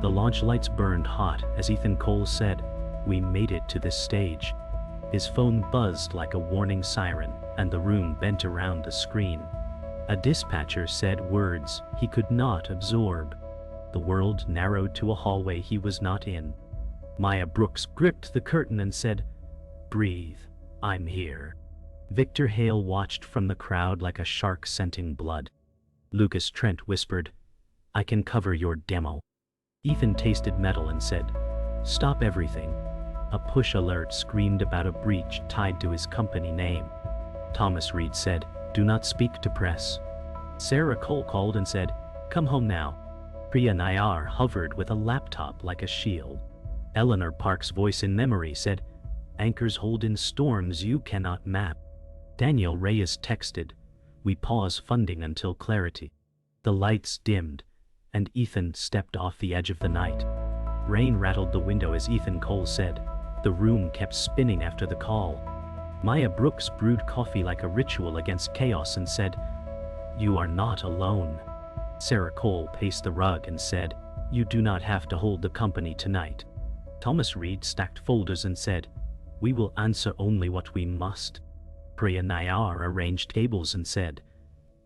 The launch lights burned hot as Ethan Cole said, "We made it to this stage." His phone buzzed like a warning siren, and the room bent around the screen. A dispatcher said words he could not absorb. The world narrowed to a hallway he was not in. Maya Brooks gripped the curtain and said, "Breathe, I'm here." Victor Hale watched from the crowd like a shark scenting blood. Lucas Trent whispered, "I can cover your demo." Ethan tasted metal and said, "Stop everything." A push alert screamed about a breach tied to his company name. Thomas Reed said, "Do not speak to press." Sarah Cole called and said, "Come home now." Priya Nayar hovered with a laptop like a shield. Eleanor Park's voice in memory said, "Anchors hold in storms you cannot map." Daniel Reyes texted, "We pause funding until clarity." The lights dimmed, and Ethan stepped off the edge of the night. Rain rattled the window as Ethan Cole said. The room kept spinning after the call. Maya Brooks brewed coffee like a ritual against chaos and said, "You are not alone." Sarah Cole paced the rug and said, "You do not have to hold the company tonight." Thomas Reed stacked folders and said, "We will answer only what we must." Priya Nayar arranged tables and said,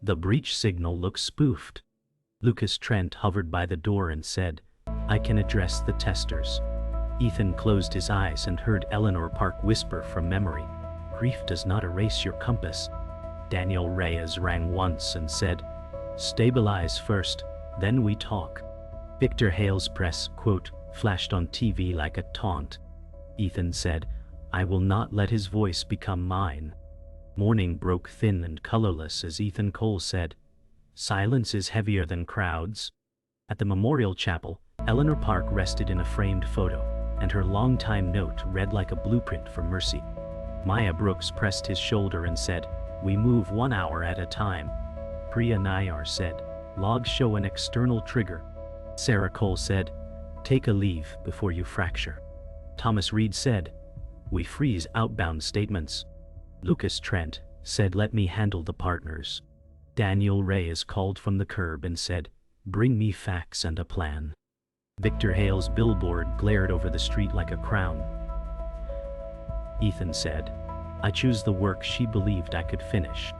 "The breach signal looks spoofed." Lucas Trent hovered by the door and said, "I can address the testers." Ethan closed his eyes and heard Eleanor Park whisper from memory, "Grief does not erase your compass." Daniel Reyes rang once and said, "Stabilize first, then we talk." Victor Hale's press quote flashed on TV like a taunt. Ethan said, "I will not let his voice become mine." Morning broke thin and colorless as Ethan Cole said, "Silence is heavier than crowds." At the memorial chapel, Eleanor Park rested in a framed photo, and her longtime note read like a blueprint for mercy. Maya Brooks pressed his shoulder and said, "We move 1 hour at a time." Priya Nayar said, "Logs show an external trigger." Sarah Cole said, "Take a leave before you fracture." Thomas Reed said, "We freeze outbound statements." Lucas Trent said, "Let me handle the partners." Daniel Reyes called from the curb and said, "Bring me facts and a plan." Victor Hale's billboard glared over the street like a crown. Ethan said, "I choose the work she believed I could finish."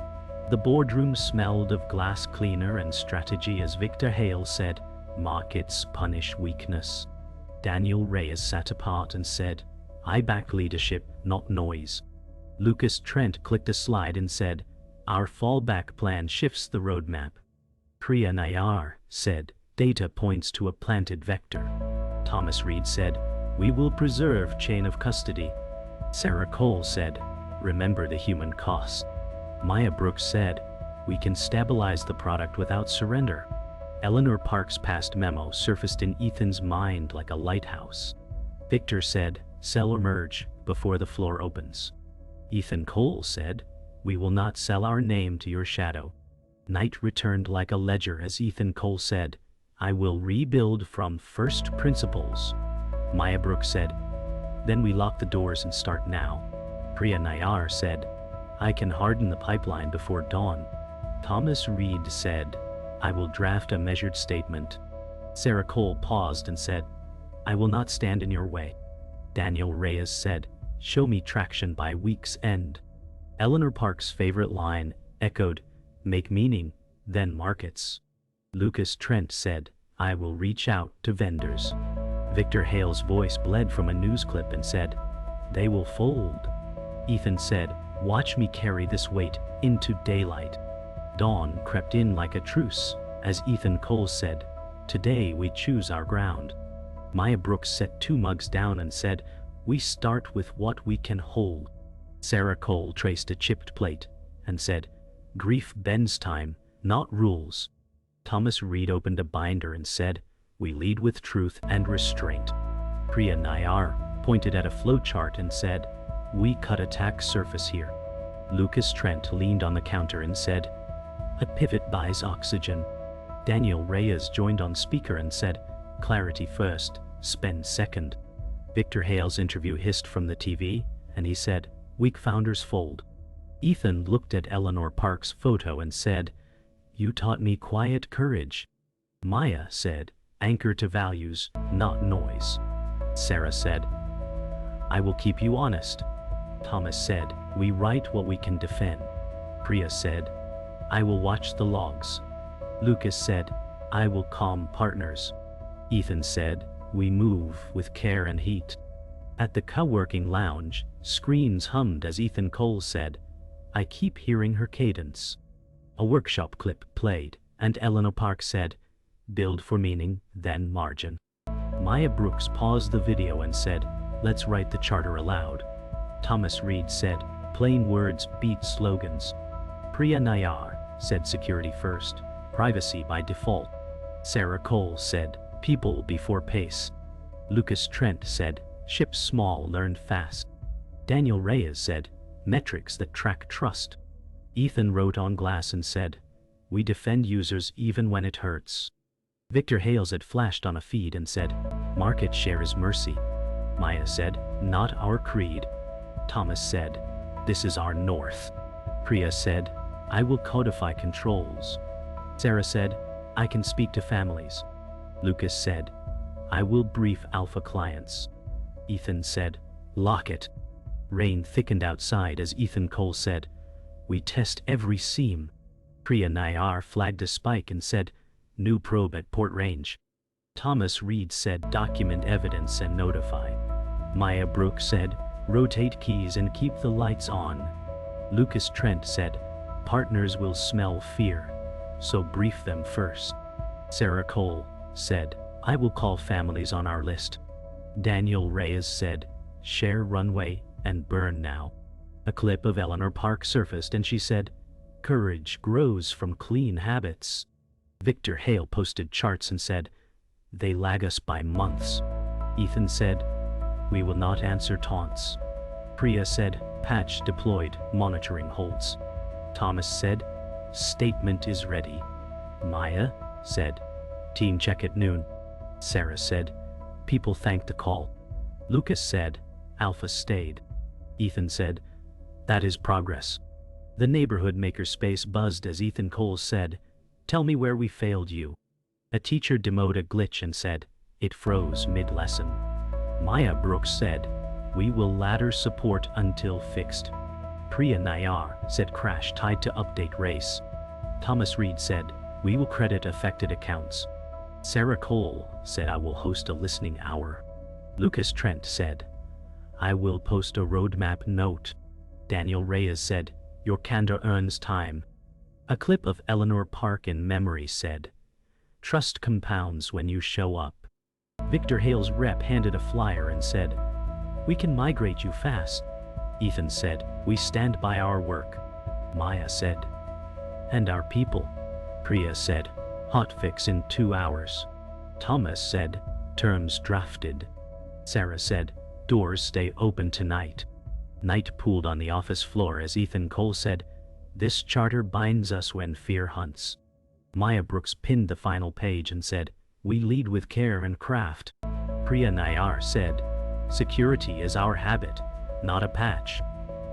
The boardroom smelled of glass cleaner and strategy as Victor Hale said, "Markets punish weakness." Daniel Reyes sat apart and said, "I back leadership, not noise." Lucas Trent clicked a slide and said, "Our fallback plan shifts the roadmap." Priya Nayar said, "Data points to a planted vector." Thomas Reed said, "We will preserve chain of custody." Sarah Cole said, "Remember the human cost." Maya Brooks said, "We can stabilize the product without surrender." Eleanor Park's past memo surfaced in Ethan's mind like a lighthouse. Victor said, "Sell or merge before the floor opens." Ethan Cole said, "We will not sell our name to your shadow." Night returned like a ledger as Ethan Cole said, "I will rebuild from first principles." Maya Brooks said, "Then we lock the doors and start now." Priya Nayar said, "I can harden the pipeline before dawn." Thomas Reed said, "I will draft a measured statement." Sarah Cole paused and said, "I will not stand in your way." Daniel Reyes said, "Show me traction by week's end." Eleanor Park's favorite line echoed, "Make meaning, then markets." Lucas Trent said, "I will reach out to vendors." Victor Hale's voice bled from a news clip and said, "They will fold." Ethan said, "Watch me carry this weight into daylight." Dawn crept in like a truce, as Ethan Cole said, "Today we choose our ground." Maya Brooks set 2 mugs down and said, "We start with what we can hold." Sarah Cole traced a chipped plate and said, "Grief bends time, not rules." Thomas Reed opened a binder and said, "We lead with truth and restraint." Priya Nayar pointed at a flowchart and said, "We cut attack surface here." Lucas Trent leaned on the counter and said, "A pivot buys oxygen." Daniel Reyes joined on speaker and said, "Clarity first, spend second." Victor Hale's interview hissed from the TV, and he said, "Weak founders fold." Ethan looked at Eleanor Park's photo and said, "You taught me quiet courage." Maya said, Anchor to values, not noise. Sarah said, I will keep you honest. Thomas said, we write what we can defend. Priya said, I will watch the logs. Lucas said, I will calm partners. Ethan said, we move with care and heat. At the co-working lounge, screens hummed as Ethan Cole said, I keep hearing her cadence. A workshop clip played, and Eleanor Park said, build for meaning, then margin. Maya Brooks paused the video and said, let's write the charter aloud. Thomas Reed said, plain words beat slogans. Priya Nayar said, security first, privacy by default. Sarah Cole said, people before pace. Lucas Trent said, ship small, learn fast. Daniel Reyes said, metrics that track trust. Ethan wrote on glass and said, we defend users even when it hurts. Victor Hales had flashed on a feed and said, market share is mercy. Maya said, not our creed. Thomas said, this is our north. Priya said, I will codify controls. Sarah said, I can speak to families. Lucas said, I will brief alpha clients. Ethan said, lock it. Rain thickened outside as Ethan Cole said, we test every seam. Priya Nayar flagged a spike and said, new probe at port range. Thomas Reed said, document evidence and notify. Maya Brooks said, rotate keys and keep the lights on. Lucas Trent said, partners will smell fear, so brief them first. Sarah Cole said, I will call families on our list. Daniel Reyes said, share runway and burn now. A clip of Eleanor Park surfaced and she said, courage grows from clean habits. Victor Hale posted charts and said, they lag us by months. Ethan said, we will not answer taunts. Priya said, patch deployed, monitoring holds. Thomas said, statement is ready. Maya said, team check at noon. Sarah said, people thanked the call. Lucas said, alpha stayed. Ethan said, that is progress. The neighborhood makerspace buzzed as Ethan Cole said, tell me where we failed you. A teacher demoed a glitch and said, it froze mid-lesson. Maya Brooks said, we will ladder support until fixed. Priya Nayar said, crash tied to update race. Thomas Reed said, we will credit affected accounts. Sarah Cole said, I will host a listening hour. Lucas Trent said, I will post a roadmap note. Daniel Reyes said, your candor earns time. A clip of Eleanor Park in memory said, trust compounds when you show up. Victor Hale's rep handed a flyer and said, we can migrate you fast. Ethan said, we stand by our work. Maya said, and our people. Priya said, hotfix in 2 hours. Thomas said, terms drafted. Sarah said, doors stay open tonight. Night pooled on the office floor as Ethan Cole said, this charter binds us when fear hunts. Maya Brooks pinned the final page and said, we lead with care and craft. Priya Nayar said, security is our habit, not a patch.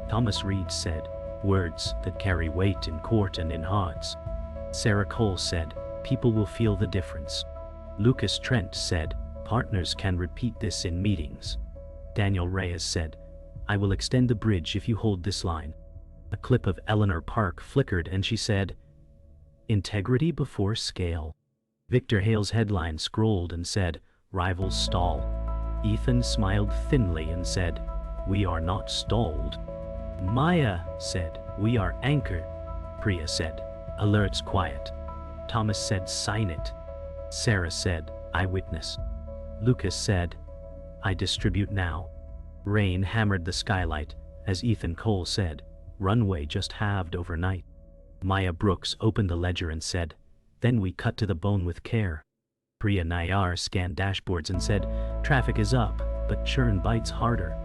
Thomas Reed said, words that carry weight in court and in hearts. Sarah Cole said, people will feel the difference. Lucas Trent said, partners can repeat this in meetings. Daniel Reyes said, I will extend the bridge if you hold this line. A clip of Eleanor Park flickered and she said, integrity before scale. Victor Hale's headline scrolled and said, rivals stall. Ethan smiled thinly and said, we are not stalled. Maya said, we are anchored. Priya said, alerts quiet. Thomas said, sign it. Sarah said, I witness. Lucas said, I distribute now. Rain hammered the skylight as Ethan Cole said, runway just halved overnight. Maya Brooks opened the ledger and said, then we cut to the bone with care. Priya Nayar scanned dashboards and said, traffic is up, but churn bites harder.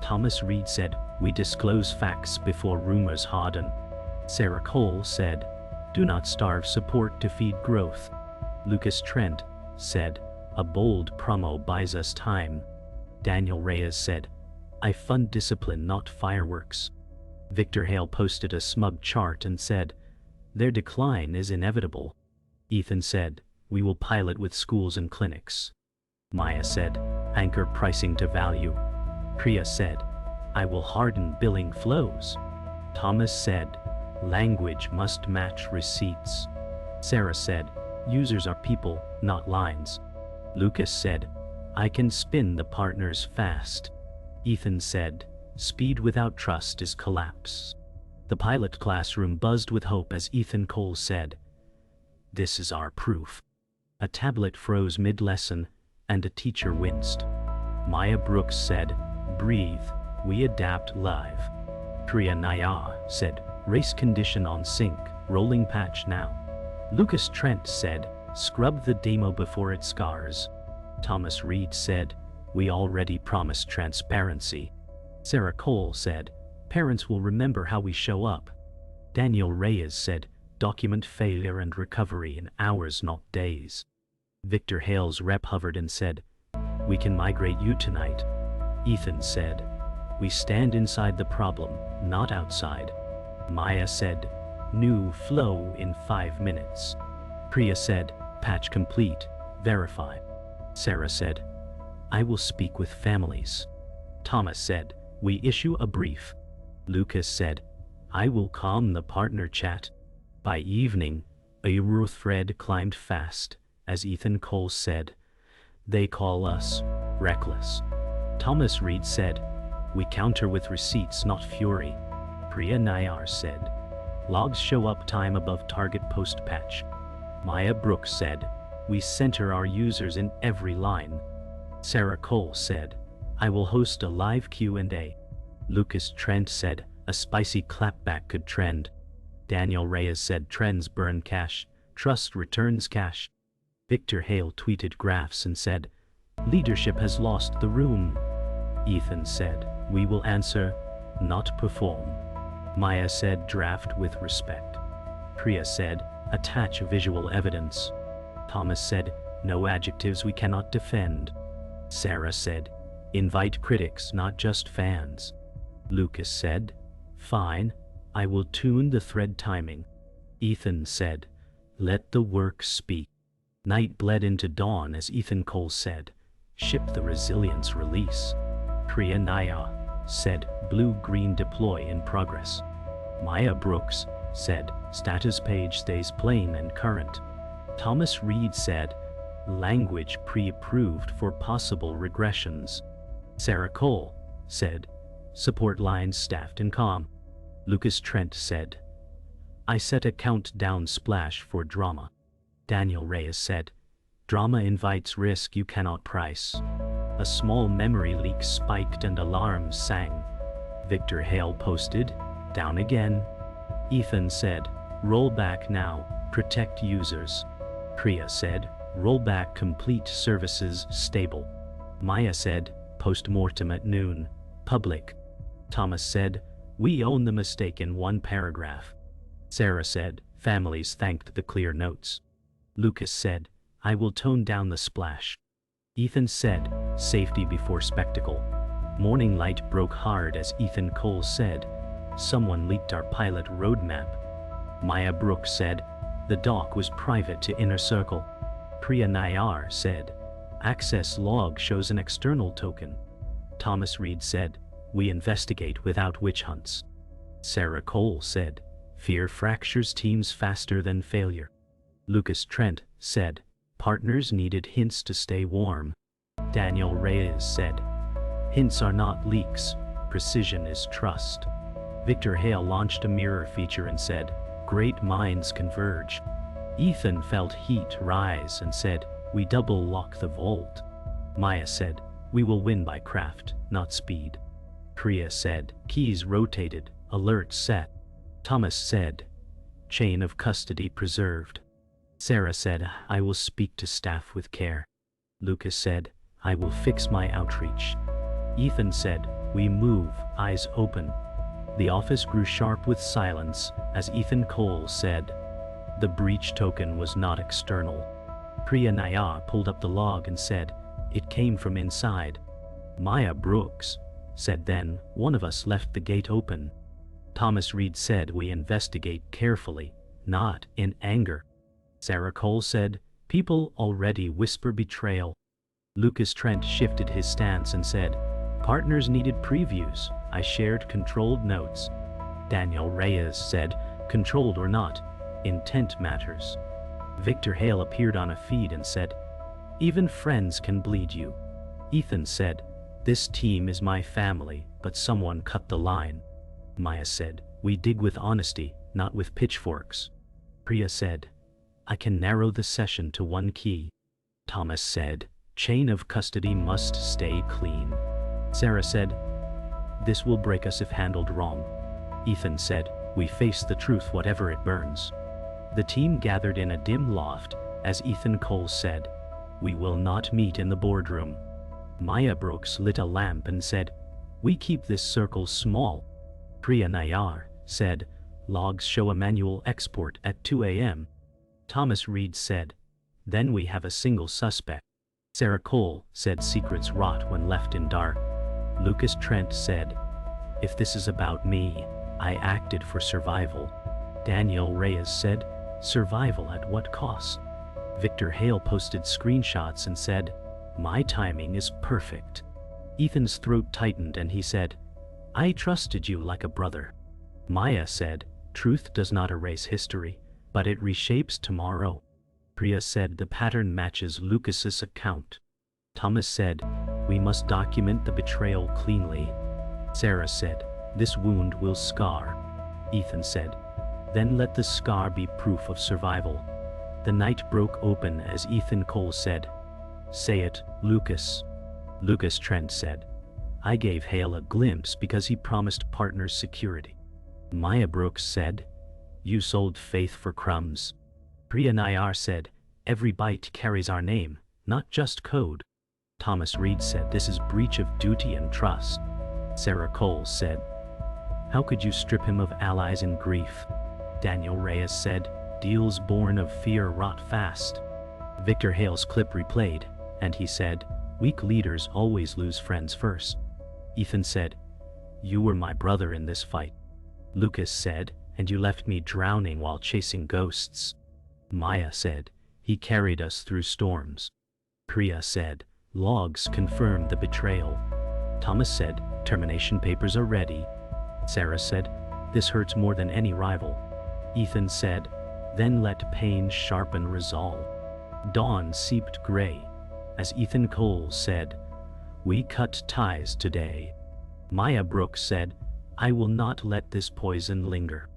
Thomas Reed said, we disclose facts before rumors harden. Sarah Cole said, do not starve support to feed growth. Lucas Trent said, a bold promo buys us time. Daniel Reyes said, I fund discipline, not fireworks. Victor Hale posted a smug chart and said, their decline is inevitable. Ethan said, we will pilot with schools and clinics. Maya said, anchor pricing to value. Priya said, I will harden billing flows. Thomas said, language must match receipts. Sarah said, users are people, not lines. Lucas said, I can spin the partners fast. Ethan said, speed without trust is collapse. The pilot classroom buzzed with hope as Ethan Cole said, this is our proof. A tablet froze mid-lesson, and a teacher winced. Maya Brooks said, breathe, we adapt live. Priya Naya said, race condition on sync, rolling patch now. Lucas Trent said, scrub the demo before it scars. Thomas Reed said, we already promised transparency. Sarah Cole said, parents will remember how we show up. Daniel Reyes said, document failure and recovery in hours not days. Victor Hale's rep hovered and said, we can migrate you tonight. Ethan said, we stand inside the problem, not outside. Maya said, new flow in 5 minutes. Priya said, patch complete, verify. Sarah said, I will speak with families. Thomas said, we issue a brief. Lucas said, I will calm the partner chat. By evening, a Ruth thread climbed fast, as Ethan Cole said, they call us reckless. Thomas Reed said, we counter with receipts, not fury. Priya Nayar said, logs show up time above target post-patch. Maya Brooks said, we center our users in every line. Sarah Cole said, I will host a live Q&A. Lucas Trent said, a spicy clapback could trend. Daniel Reyes said, trends burn cash, trust returns cash. Victor Hale tweeted graphs and said, leadership has lost the room. Ethan said, we will answer, not perform. Maya said, draft with respect. Priya said, attach visual evidence. Thomas said, no adjectives we cannot defend. Sarah said, invite critics, not just fans. Lucas said, fine, I will tune the thread timing. Ethan said, let the work speak. Night bled into dawn as Ethan Cole said, ship the resilience release. Priya Naya said, blue-green deploy in progress. Maya Brooks said, status page stays plain and current. Thomas Reed said, language pre-approved for possible regressions. Sarah Cole said, support lines staffed and calm. Lucas Trent said, I set a countdown splash for drama. Daniel Reyes said, drama invites risk you cannot price. A small memory leak spiked and alarms sang. Victor Hale posted, down again. Ethan said, roll back now, protect users. Priya said, rollback complete, services stable. Maya said, post-mortem at noon, public. Thomas said, we own the mistake in one paragraph. Sarah said, families thanked the clear notes. Lucas said, I will tone down the splash. Ethan said, safety before spectacle. Morning light broke hard as Ethan Cole said, someone leaked our pilot roadmap. Maya Brooks said, the doc was private to inner circle. Priya Nayar said, access log shows an external token. Thomas Reed said, we investigate without witch hunts. Sarah Cole said, fear fractures teams faster than failure. Lucas Trent said, partners needed hints to stay warm. Daniel Reyes said, hints are not leaks, precision is trust. Victor Hale launched a mirror feature and said, great minds converge. Ethan felt heat rise and said, we double lock the vault. Maya said, we will win by craft, not speed. Priya said, keys rotated, alert set. Thomas said, chain of custody preserved. Sarah said, I will speak to staff with care. Lucas said, I will fix my outreach. Ethan said, we move, eyes open. The office grew sharp with silence as Ethan Cole said, the breach token was not external. Priya Naya pulled up the log and said, it came from inside. Maya Brooks said, then one of us left the gate open. Thomas Reed said, we investigate carefully, not in anger. Sarah Cole said, People already whisper betrayal. Lucas Trent shifted his stance and said, partners needed previews. I shared controlled notes. Daniel Reyes said, controlled or not, intent matters. Victor Hale appeared on a feed and said, even friends can bleed you. Ethan said, this team is my family, but someone cut the line. Maya said, we dig with honesty, not with pitchforks. Priya said, I can narrow the session to one key. Thomas said, chain of custody must stay clean. Sarah said, this will break us if handled wrong. Ethan said, we face the truth whatever it burns. The team gathered in a dim loft, as Ethan Cole said, we will not meet in the boardroom. Maya Brooks lit a lamp and said, we keep this circle small. Priya Nayar said, logs show a manual export at 2 a.m. Thomas Reed said, then we have a single suspect. Sarah Cole said secrets rot when left in dark. Lucas Trent said, if this is about me, I acted for survival. Daniel Reyes said, survival at what cost? Victor Hale posted screenshots and said, my timing is perfect. Ethan's throat tightened and he said, I trusted you like a brother. Maya said, truth does not erase history, but it reshapes tomorrow. Priya said the pattern matches Lucas's account. Thomas said, we must document the betrayal cleanly. Sarah said, this wound will scar. Ethan said, then let the scar be proof of survival. The night broke open as Ethan Cole said, say it, Lucas. Lucas Trent said, I gave Hale a glimpse because he promised partners security. Maya Brooks said, you sold faith for crumbs. Priya Nayar said, every byte carries our name, not just code. Thomas Reed said, this is breach of duty and trust. Sarah Cole said, how could you strip him of allies in grief? Daniel Reyes said, deals born of fear rot fast. Victor Hale's clip replayed, and he said, weak leaders always lose friends first. Ethan said, you were my brother in this fight. Lucas said, and you left me drowning while chasing ghosts. Maya said, he carried us through storms. Priya said, logs confirm the betrayal. Thomas said, termination papers are ready. Sarah said, this hurts more than any rival. Ethan said, then let pain sharpen resolve. Dawn seeped gray, as Ethan Cole said, we cut ties today. Maya Brooks said, I will not let this poison linger.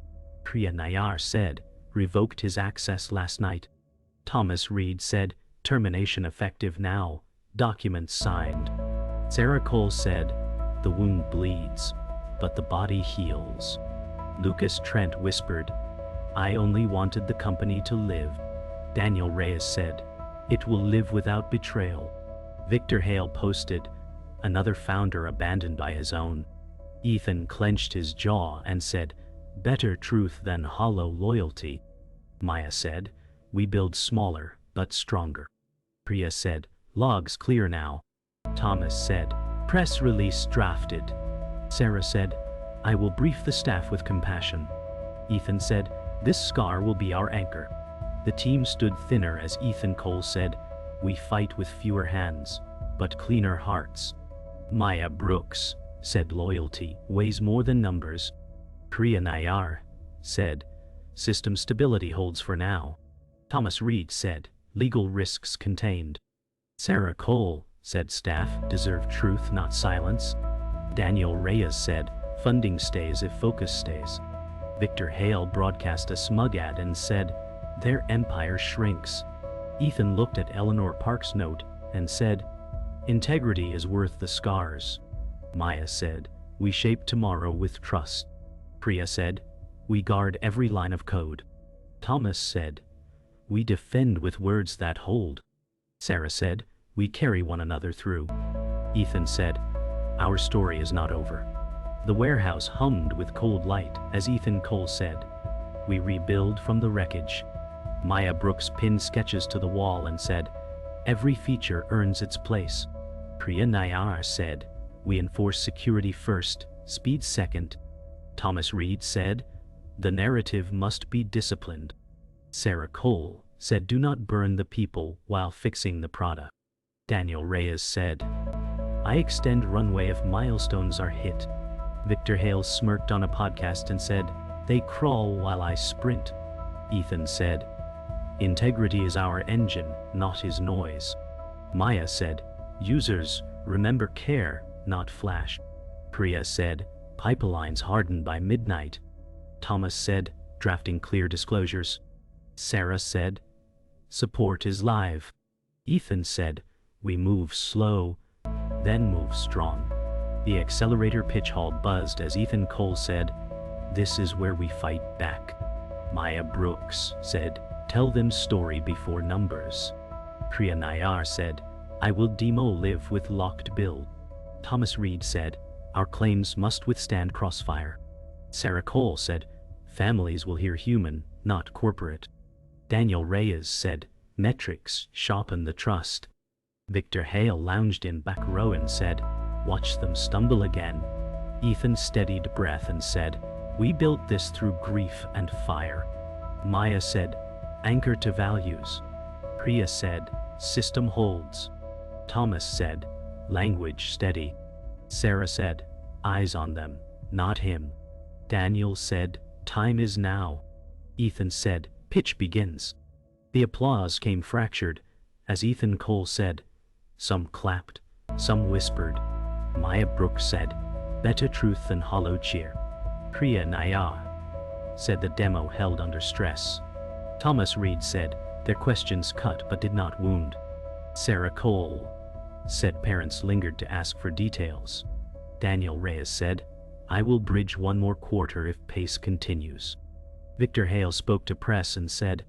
Priya Nayar said, revoked his access last night. Thomas Reed said, termination effective now, documents signed. Sarah Cole said, the wound bleeds, but the body heals. Lucas Trent whispered, I only wanted the company to live. Daniel Reyes said, it will live without betrayal. Victor Hale posted, another founder abandoned by his own. Ethan clenched his jaw and said, better truth than hollow loyalty. Maya said, we build smaller, but stronger. Priya said, logs clear now. Thomas said, press release drafted. Sarah said, I will brief the staff with compassion. Ethan said, this scar will be our anchor. The team stood thinner as Ethan Cole said, we fight with fewer hands, but cleaner hearts. Maya Brooks said, loyalty weighs more than numbers. Priya Nayar said, system stability holds for now. Thomas Reed said, legal risks contained. Sarah Cole said, staff deserve truth, not silence. Daniel Reyes said, funding stays if focus stays. Victor Hale broadcast a smug ad and said, their empire shrinks. Ethan looked at Eleanor Park's note and said, integrity is worth the scars. Maya said, we shape tomorrow with trust. Priya said, we guard every line of code. Thomas said, we defend with words that hold. Sarah said, we carry one another through. Ethan said, our story is not over. The warehouse hummed with cold light as Ethan Cole said, we rebuild from the wreckage. Maya Brooks pinned sketches to the wall and said, every feature earns its place. Priya Nayar said, we enforce security first, speed second. Thomas Reed said, the narrative must be disciplined. Sarah Cole said do not burn the people while fixing the product. Daniel Reyes said, I extend runway if milestones are hit. Victor Hale smirked on a podcast and said, they crawl while I sprint. Ethan said, integrity is our engine, not his noise. Maya said, users, remember care, not flash. Priya said, pipelines harden by midnight. Thomas said, drafting clear disclosures. Sarah said, support is live. Ethan said, we move slow, then move strong. The accelerator pitch hall buzzed as Ethan Cole said, this is where we fight back. Maya Brooks said, tell them story before numbers. Priya Nayar said, I will demo live with locked bill. Thomas Reed said, our claims must withstand crossfire. Sarah Cole said, families will hear human, not corporate. Daniel Reyes said, metrics sharpen the trust. Victor Hale lounged in back row and said, watch them stumble again. Ethan steadied breath and said, we built this through grief and fire. Maya said, anchor to values. Priya said, system holds. Thomas said, language steady. Sarah said, eyes on them, not him. Daniel said, time is now. Ethan said, pitch begins. The applause came fractured, as Ethan Cole said, some clapped, some whispered. Maya Brooks said, better truth than hollow cheer. Priya Nayar said the demo held under stress. Thomas Reed said, their questions cut but did not wound. Sarah Cole said parents lingered to ask for details. Daniel Reyes said, I will bridge one more quarter if pace continues. Victor Hale spoke to press and said,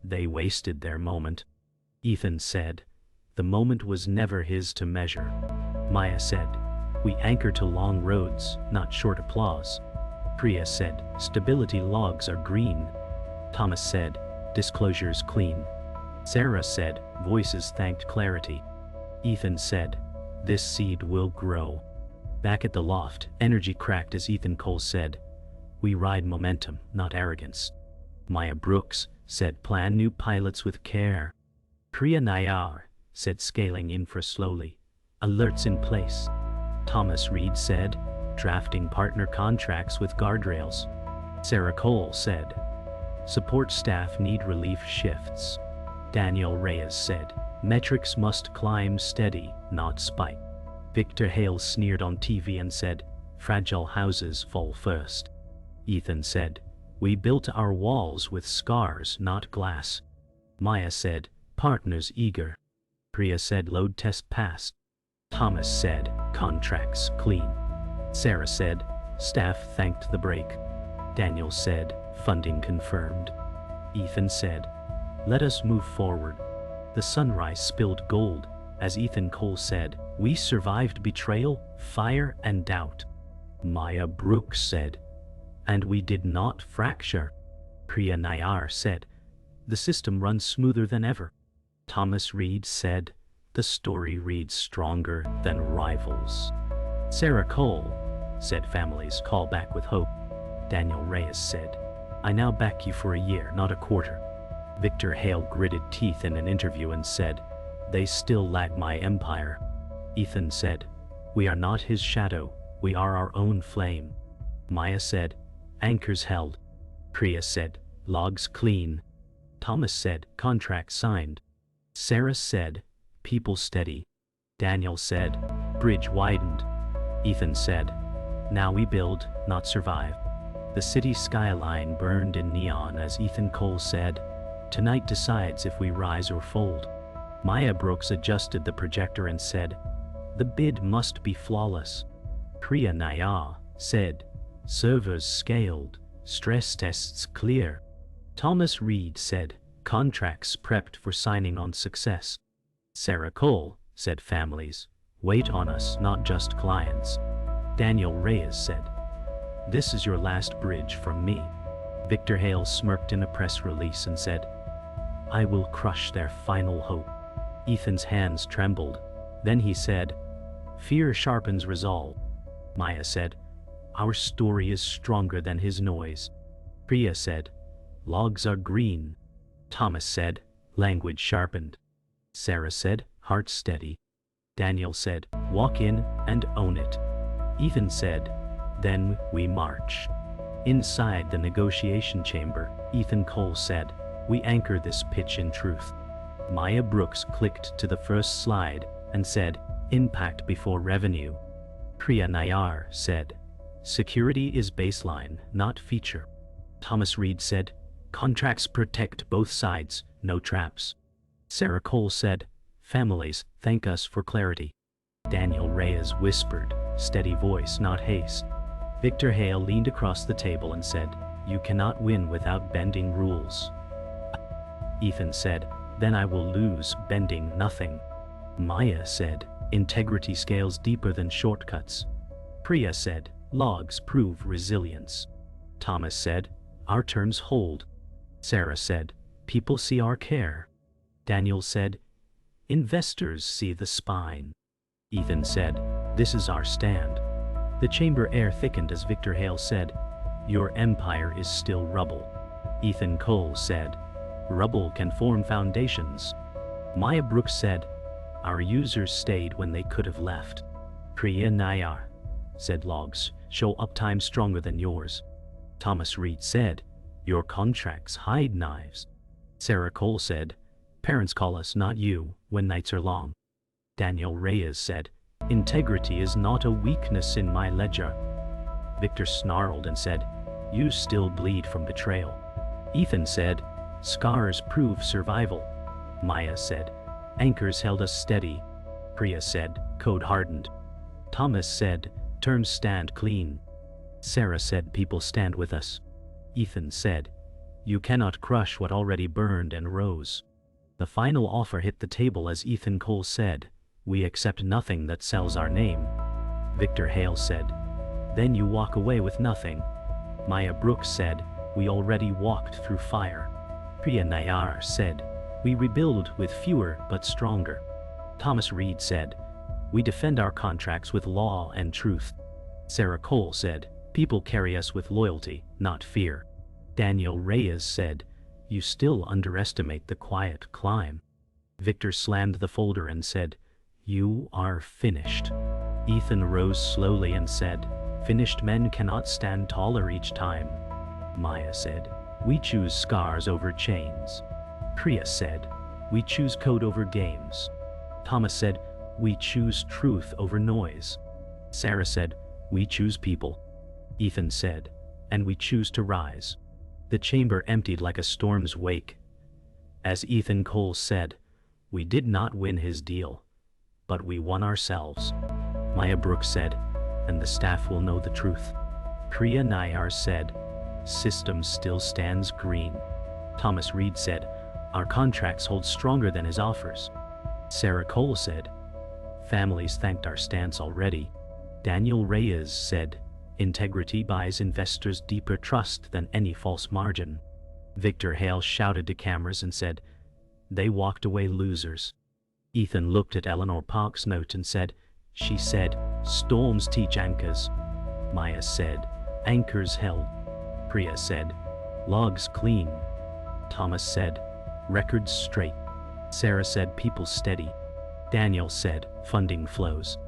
they wasted their moment. Ethan said, the moment was never his to measure. Maya said, we anchor to long roads, not short applause. Priya said, stability logs are green. Thomas said, disclosures clean. Sarah said, voices thanked clarity. Ethan said, this seed will grow. Back at the loft, energy cracked as Ethan Cole said, we ride momentum, not arrogance. Maya Brooks said, plan new pilots with care. Priya Nayar said, scaling infra slowly. Alerts in place. Thomas Reed said, drafting partner contracts with guardrails. Sarah Cole said, support staff need relief shifts. Daniel Reyes said, metrics must climb steady, not spike. Victor Hale sneered on TV and said, fragile houses fall first. Ethan said, we built our walls with scars, not glass. Maya said, partners eager. Priya said, load test passed. Thomas said, contracts clean. Sarah said, staff thanked the break. Daniel said, funding confirmed. Ethan said, let us move forward. The sunrise spilled gold, as Ethan Cole said, we survived betrayal, fire, and doubt. Maya Brooks said, and we did not fracture. Priya Nayar said, the system runs smoother than ever. Thomas Reed said, the story reads stronger than rivals. Sarah Cole said, families call back with hope. Daniel Reyes said, I now back you for a year, not a quarter. Victor Hale gritted teeth in an interview and said, they still lag my empire. Ethan said, we are not his shadow, we are our own flame. Maya said, anchors held. Priya said, logs clean. Thomas said, contract signed. Sarah said, people steady. Daniel said, bridge widened. Ethan said, now we build, not survive. The city skyline burned in neon as Ethan Cole said, tonight decides if we rise or fold. Maya Brooks adjusted the projector and said, the bid must be flawless. Priya Nayar said, servers scaled, stress tests clear. Thomas Reed said, contracts prepped for signing on success. Sarah Cole said, families, wait on us, not just clients. Daniel Reyes said, this is your last bridge from me. Victor Hale smirked in a press release and said, I will crush their final hope. Ethan's hands trembled. Then he said, fear sharpens resolve. Maya said, our story is stronger than his noise. Priya said, logs are green. Thomas said, Language sharpened. Sarah said, heart steady. Daniel said, walk in and own it. Ethan said, then we march. Inside the negotiation chamber, Ethan Cole said, we anchor this pitch in truth. Maya Brooks clicked to the first slide and said, impact before revenue. Priya Nayar said, security is baseline, not feature. Thomas Reed said, contracts protect both sides, no traps. Sarah Cole said, families, thank us for clarity. Daniel Reyes whispered, steady voice, not haste. Victor Hale leaned across the table and said, you cannot win without bending rules. Ethan said, then I will lose, bending nothing. Maya said, integrity scales deeper than shortcuts. Priya said, logs prove resilience. Thomas said, our terms hold. Sarah said, people see our care. Daniel said, investors see the spine. Ethan said, this is our stand. The chamber air thickened as Victor Hale said, your empire is still rubble. Ethan Cole said, rubble can form foundations. Maya Brooks said, our users stayed when they could have left. Priya Nayar said, logs show uptime stronger than yours. Thomas Reed said, your contracts hide knives. Sarah Cole said, parents call us, not you, when nights are long. Daniel Reyes said, integrity is not a weakness in my ledger. Victor snarled and said, you still bleed from betrayal. Ethan said, scars prove survival. Maya said, anchors held us steady. Priya said, code hardened. Thomas said, terms stand clean. Sarah said, people stand with us. Ethan said, you cannot crush what already burned and rose. The final offer hit the table as Ethan Cole said, we accept nothing that sells our name. Victor Hale said, then you walk away with nothing. Maya Brooks said, we already walked through fire. Priya Nayar said, we rebuild with fewer but stronger. Thomas Reed said, we defend our contracts with law and truth. Sarah Cole said, people carry us with loyalty, not fear. Daniel Reyes said, you still underestimate the quiet climb. Victor slammed the folder and said, you are finished. Ethan rose slowly and said, finished men cannot stand taller each time. Maya said, we choose scars over chains. Priya said, we choose code over games. Thomas said, we choose truth over noise. Sarah said, we choose people. Ethan said, and we choose to rise. The chamber emptied like a storm's wake. As Ethan Cole said, we did not win his deal, but we won ourselves. Maya Brooks said, and the staff will know the truth. Priya Nayar said, system still stands green. Thomas Reed said, our contracts hold stronger than his offers. Sarah Cole said, families thanked our stance already. Daniel Reyes said, integrity buys investors deeper trust than any false margin. Victor Hale shouted to cameras and said, they walked away losers. Ethan looked at Eleanor Park's note and said, she said, storms teach anchors. Maya said, anchors held. Priya said, logs clean. Thomas said, records straight. Sarah said, people steady. Daniel said, funding flows.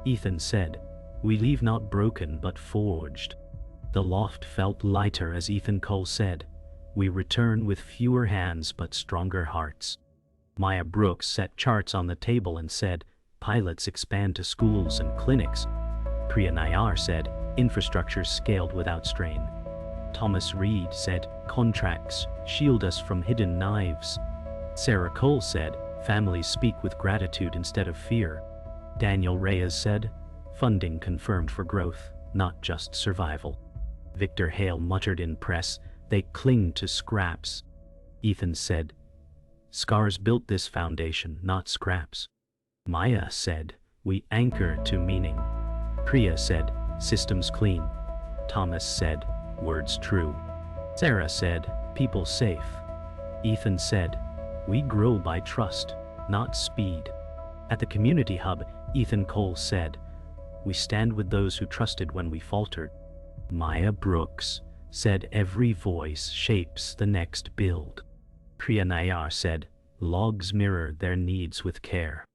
Ethan said, we leave not broken but forged. The loft felt lighter as Ethan Cole said, we return with fewer hands but stronger hearts. Maya Brooks set charts on the table and said, pilots expand to schools and clinics. Priya Nayar said, infrastructure scaled without strain. Thomas Reed said, contracts shield us from hidden knives. Sarah Cole said, families speak with gratitude instead of fear. Daniel Reyes said, funding confirmed for growth, not just survival. Victor Hale muttered in press, they cling to scraps. Ethan said, scars built this foundation, not scraps. Maya said, we anchor to meaning. Priya said, systems clean. Thomas said, words true. Sarah said, people safe. Ethan said, we grow by trust, not speed. At the community hub, Ethan Cole said, we stand with those who trusted when we faltered. Maya Brooks said, every voice shapes the next build. Priya Nayar said, Logs mirror their needs with care.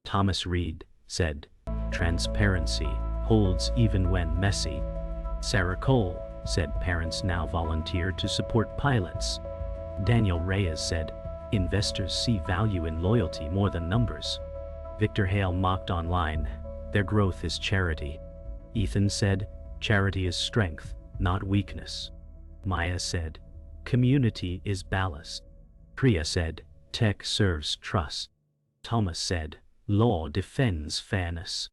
Thomas Reed said, transparency holds even when messy. Sarah Cole said, parents now volunteer to support pilots. Daniel Reyes said, investors see value in loyalty more than numbers. Victor Hale mocked online, their growth is charity. Ethan said, charity is strength, not weakness. Maya said, community is ballast. Priya said, tech serves trust. Thomas said, law defends fairness.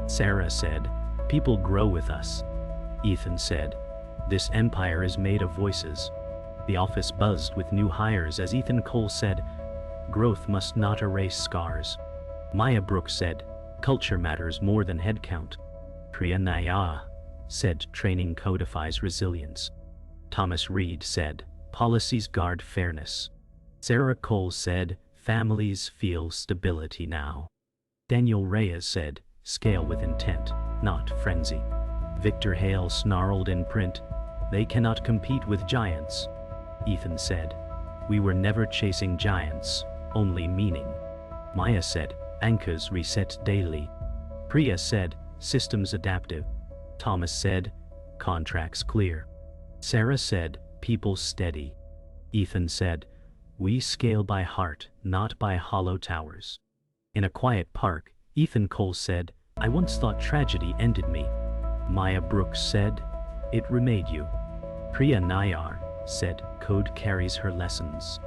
Sarah said, people grow with us. Ethan said, this empire is made of voices. The office buzzed with new hires as Ethan Cole said, growth must not erase scars. Maya Brooks said, culture matters more than headcount. Priya Nayar said, training codifies resilience. Thomas Reed said, policies guard fairness. Sarah Cole said, families feel stability now. Daniel Reyes said, scale with intent, not frenzy. Victor Hale snarled in print, they cannot compete with giants. Ethan said, we were never chasing giants, only meaning. Maya said, anchors reset daily. Priya said, systems adaptive. Thomas said, contracts clear. Sarah said, people steady. Ethan said, we scale by heart, not by hollow towers. In a quiet park, Ethan Cole said, I once thought tragedy ended me. Maya Brooks said, it remade you. Priya Nayar said, code carries her lessons.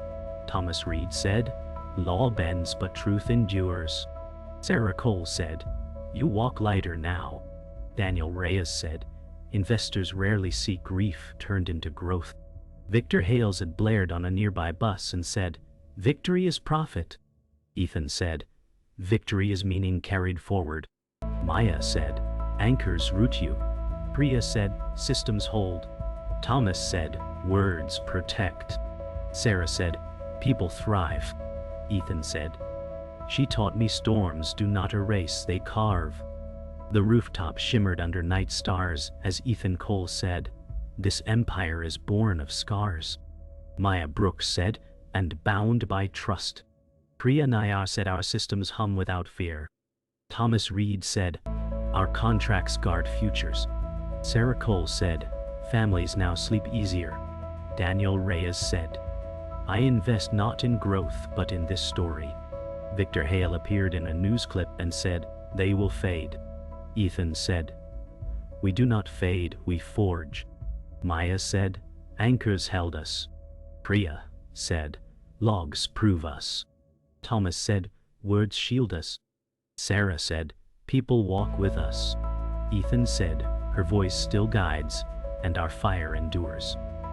Thomas Reed said, law bends but truth endures. Sarah Cole said, you walk lighter now. Daniel Reyes said, investors rarely see grief turned into growth. Victor Hales had blared on a nearby bus and said, victory is profit. Ethan said, victory is meaning carried forward. Maya said, anchors root you. Priya said, systems hold. Thomas said, words protect. Sarah said, people thrive. Ethan said, she taught me storms do not erase, they carve. The rooftop shimmered under night stars as Ethan Cole said, this empire is born of scars. Maya Brooks said, and bound by trust. Priya Nayar said, our systems hum without fear. Thomas Reed said, our contracts guard futures. Sarah Cole said, families now sleep easier. Daniel Reyes said, I invest not in growth but in this story. Victor Hale appeared in a news clip and said, they will fade. Ethan said, we do not fade, we forge. Maya said, anchors held us. Priya said, logs prove us. Thomas said, words shield us. Sarah said, people walk with us. Ethan said, her voice still guides, and our fire endures.